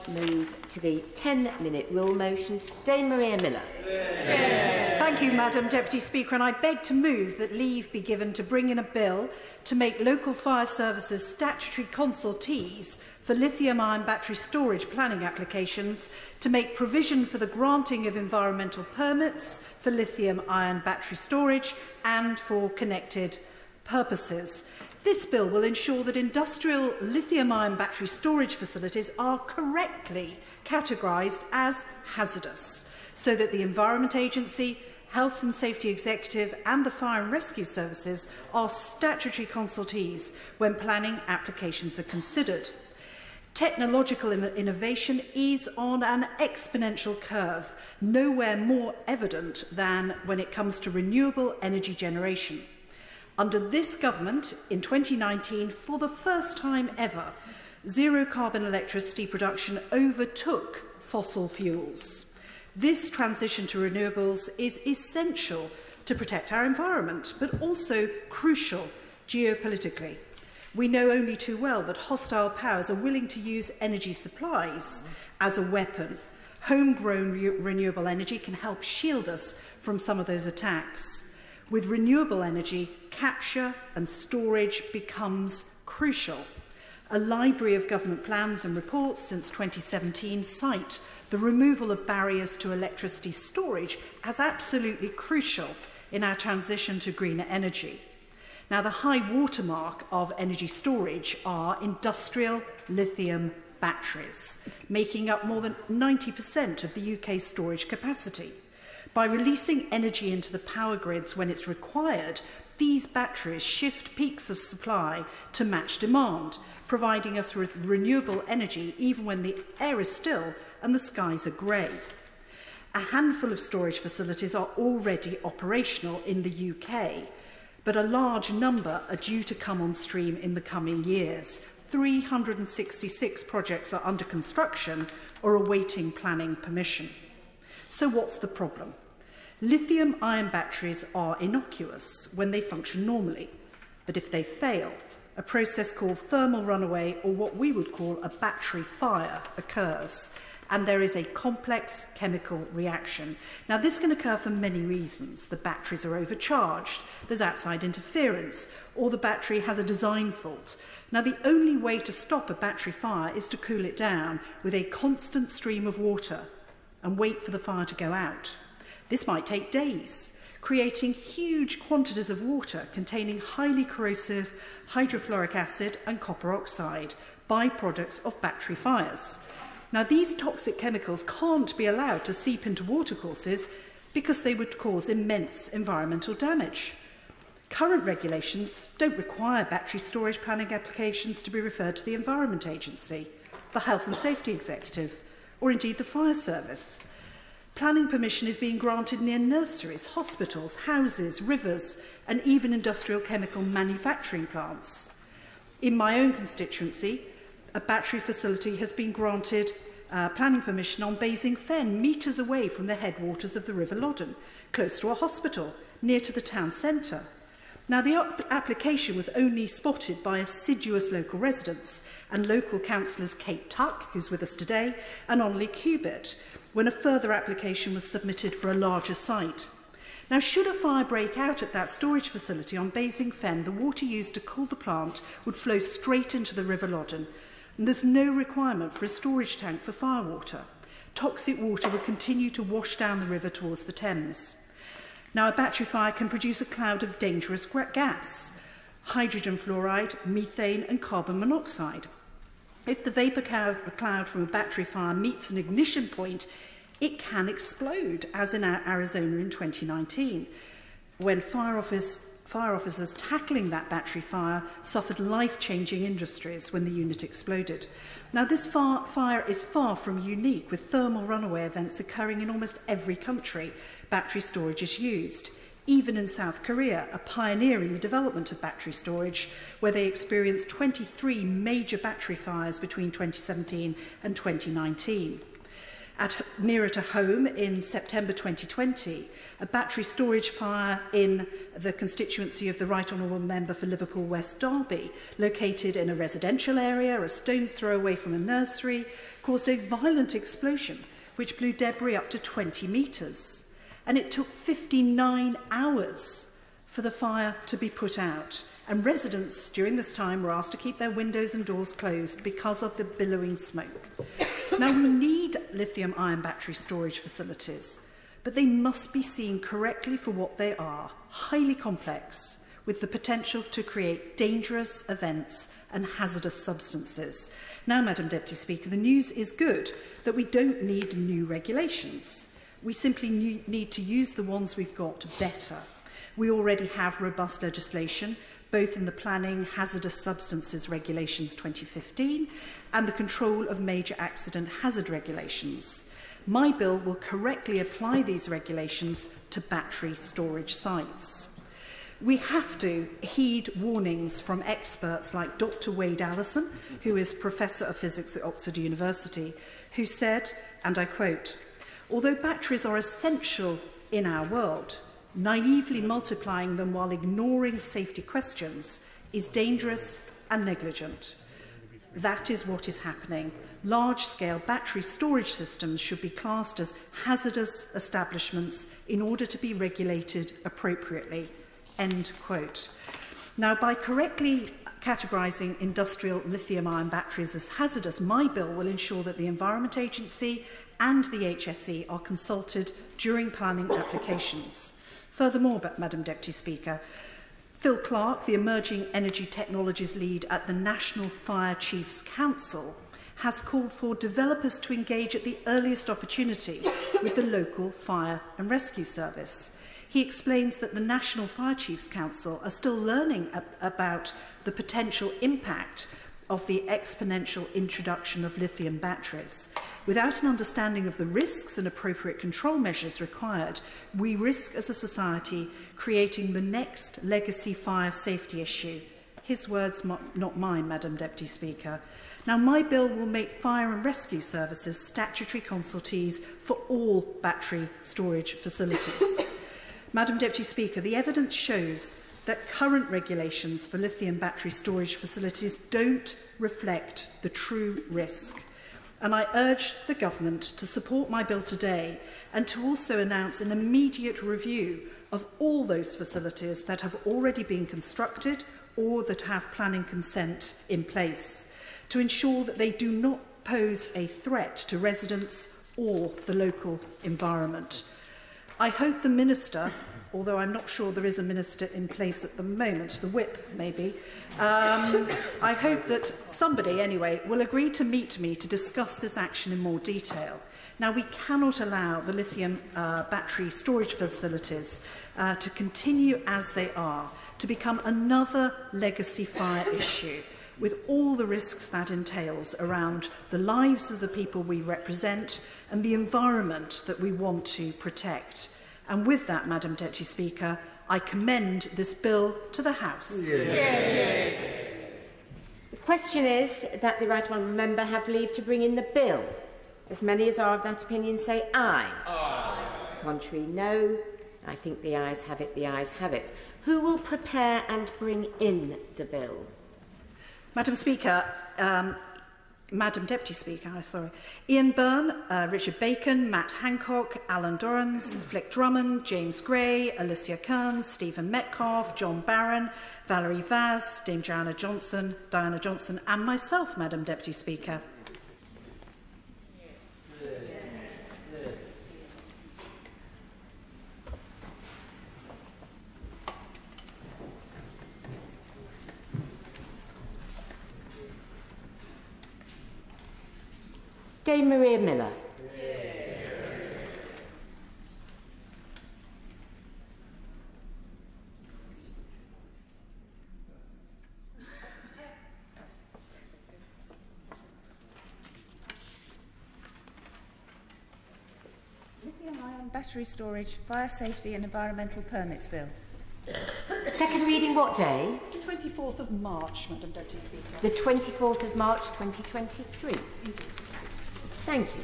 move to the 10-minute rule motion. Dame Maria Miller. Thank you, Madam Deputy Speaker, and I beg to move that leave be given to bring in a bill to make local fire services statutory consultees for lithium-ion battery storage planning applications, to make provision for the granting of environmental permits for lithium-ion battery storage and for connected purposes. This bill will ensure that industrial lithium-ion battery storage facilities are correctly categorised as hazardous, so that the Environment Agency, Health and Safety Executive and the Fire and Rescue Services are statutory consultees when planning applications are considered. Technological innovation is on an exponential curve, nowhere more evident than when it comes to renewable energy generation. Under this government, in 2019, for the first time ever, zero-carbon electricity production overtook fossil fuels. This transition to renewables is essential to protect our environment, but also crucial geopolitically. We know only too well that hostile powers are willing to use energy supplies as a weapon. Homegrown renewable energy can help shield us from some of those attacks. With renewable energy, capture and storage becomes crucial. A library of government plans and reports since 2017 cite the removal of barriers to electricity storage as absolutely crucial in our transition to greener energy. Now, the high watermark of energy storage are industrial lithium batteries, making up more than 90% of the UK storage capacity. By releasing energy into the power grids when it's required, these batteries shift peaks of supply to match demand, providing us with renewable energy even when the air is still and the skies are grey. A handful of storage facilities are already operational in the UK, but a large number are due to come on stream in the coming years. 366 projects are under construction or awaiting planning permission. So what's the problem? Lithium-ion batteries are innocuous when they function normally, but if they fail, a process called thermal runaway, or what we would call a battery fire, occurs, and there is a complex chemical reaction. Now, this can occur for many reasons. The batteries are overcharged, there's outside interference, or the battery has a design fault. Now, the only way to stop a battery fire is to cool it down with a constant stream of water and wait for the fire to go out. This might take days, creating huge quantities of water containing highly corrosive hydrofluoric acid and copper oxide, byproducts of battery fires. Now, these toxic chemicals can't be allowed to seep into watercourses because they would cause immense environmental damage. Current regulations don't require battery storage planning applications to be referred to the Environment Agency, the Health and Safety Executive, or indeed the Fire Service. Planning permission is being granted near nurseries, hospitals, houses, rivers, and even industrial chemical manufacturing plants. In my own constituency, a battery facility has been granted planning permission on Basing Fen, metres away from the headwaters of the River Loddon, close to a hospital, near to the town centre. Now, the application was only spotted by assiduous local residents and local councillors Kate Tuck, who's with us today, and Onley Cubitt, when a further application was submitted for a larger site. Now, should a fire break out at that storage facility on Basing Fen, the water used to cool the plant would flow straight into the River Loddon, and there's no requirement for a storage tank for firewater. Toxic water would continue to wash down the river towards the Thames. Now, a battery fire can produce a cloud of dangerous gas, hydrogen fluoride, methane and carbon monoxide. If the vapour cloud from a battery fire meets an ignition point, it can explode, as in Arizona in 2019, when fire officers tackling that battery fire suffered life-changing injuries when the unit exploded. Now, this fire is far from unique, with thermal runaway events occurring in almost every country battery storage is used. Even in South Korea, a pioneer in the development of battery storage, where they experienced 23 major battery fires between 2017 and 2019. Nearer to home, in September 2020, a battery storage fire in the constituency of the Right Honourable Member for Liverpool West Derby, located in a residential area, a stone's throw away from a nursery, caused a violent explosion which blew debris up to 20 metres. And it took 59 hours for the fire to be put out. And residents during this time were asked to keep their windows and doors closed because of the billowing smoke. Now, we need lithium-ion battery storage facilities, but they must be seen correctly for what they are, highly complex, with the potential to create dangerous events and hazardous substances. Now, Madam Deputy Speaker, the news is good that we don't need new regulations. We simply need to use the ones we've got better. We already have robust legislation, both in the Planning Hazardous Substances Regulations 2015 and the Control of Major Accident Hazard Regulations. My bill will correctly apply these regulations to battery storage sites. We have to heed warnings from experts like Dr. Wade Allison, who is Professor of Physics at Oxford University, who said, and I quote, "Although batteries are essential in our world, naively multiplying them while ignoring safety questions is dangerous and negligent. That is what is happening. Large-scale battery storage systems should be classed as hazardous establishments in order to be regulated appropriately." End quote. Now, by correctly categorising industrial lithium-ion batteries as hazardous, my bill will ensure that the Environment Agency and the HSE are consulted during planning applications. Furthermore, Madam Deputy Speaker, Phil Clark, the Emerging Energy Technologies Lead at the National Fire Chiefs Council, has called for developers to engage at the earliest opportunity with the local fire and rescue service. He explains that the National Fire Chiefs Council are still learning about the potential impact of the exponential introduction of lithium batteries. Without an understanding of the risks and appropriate control measures required, we risk as a society creating the next legacy fire safety issue. His words, not mine, Madam Deputy Speaker. Now, my bill will make fire and rescue services statutory consultees for all battery storage facilities. Madam Deputy Speaker, the evidence shows that current regulations for lithium battery storage facilities don't reflect the true risk. And I urge the Government to support my bill today and to also announce an immediate review of all those facilities that have already been constructed or that have planning consent in place, to ensure that they do not pose a threat to residents or the local environment. I hope the Minister, although I'm not sure there is a Minister in place at the moment, the Whip maybe, I hope that somebody, anyway, will agree to meet me to discuss this action in more detail. Now, we cannot allow the lithium battery storage facilities to continue as they are, to become another legacy fire issue, with all the risks that entails around the lives of the people we represent and the environment that we want to protect. And with that, Madam Deputy Speaker, I commend this bill to the House. The question is that the Right Honourable Member have leave to bring in the bill. As many as are of that opinion say aye. Aye. The contrary, no. I think the ayes have it, the ayes have it. Who will prepare and bring in the bill? Madam Speaker, Madam Deputy Speaker, Ian Byrne, Richard Bacon, Matt Hancock, Alan Dorrans, Flick Drummond, James Gray, Alicia Kearns, Stephen Metcalfe, John Barron, Valerie Vaz, Dame Diana Johnson, and myself, Madam Deputy Speaker. Dame Maria Miller. Lithium-ion battery storage, fire safety and environmental permits bill. Second reading what day? The 24th of March, Madam Deputy Speaker. The 24th of March 2023. Thank you.